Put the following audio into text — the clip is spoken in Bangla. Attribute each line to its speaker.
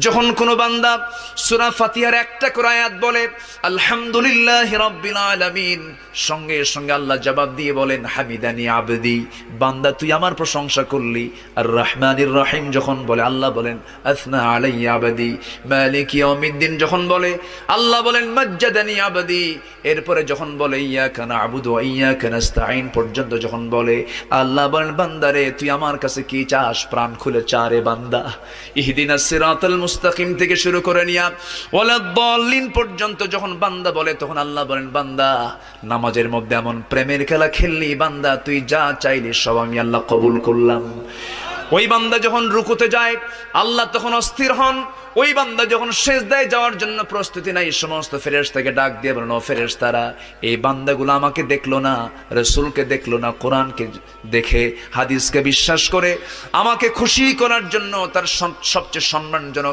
Speaker 1: যখন কোনো বান্দা সূরা ফাতিহার একটা করে আয়াত বলে আলহামদুলিল্লাহি রাব্বিল আলামিন, সঙ্গে সঙ্গে আল্লাহ জবাব দিয়ে বলেন হামিদানি আবদি, বান্দা তুই আমার প্রশংসা করলি। আর রহমানির রহিম যখন বলে আল্লাহ বলেন আসনা আলাইয়া আবদি। মালিক ইয়াউমিদ্দিন যখন বলে আল্লাহ বলেন মাজ্জাদানি আবদি। এরপরে যখন বলে ইয়াকা না'বুদু ওয়া ইয়াকা নাস্তাঈন পর্যন্ত যখন বলে আল্লাহ বলেন বান্দারে তুই আমার কাছে কি চাস, প্রাণ খুলে চা রে বান্দা। ইহদিনাস সিরাতাল মুস্তাকিম থেকে শুরু করে নিয়া ওয়ালাদ-দাল্লিন পর্যন্ত যখন বান্দা বলে তখন আল্লাহ বলেন বান্দা নামাজের মধ্যে এমন প্রেমের খেলা খেললি বান্দা, তুই যা চাইলি সব আমি আল্লাহ কবুল করলাম। ওই বান্দা যখন রুকুতে যায় আল্লাহ তখন অস্থির হন। ওই বান্দা যখন সিজদায় যাওয়ার জন্য প্রস্তুতি নাই, সমস্ত ফেরেশতাকে ডাক দিয়ে বলেন ও ফেরেশতারা, এই বান্দাগুলো আমাকে দেখলো না, রাসূলকে দেখলো না, কোরআনকে দেখে হাদিসকে বিশ্বাস করে আমাকে খুশি করার জন্য তার সবচেয়ে সম্মানজনক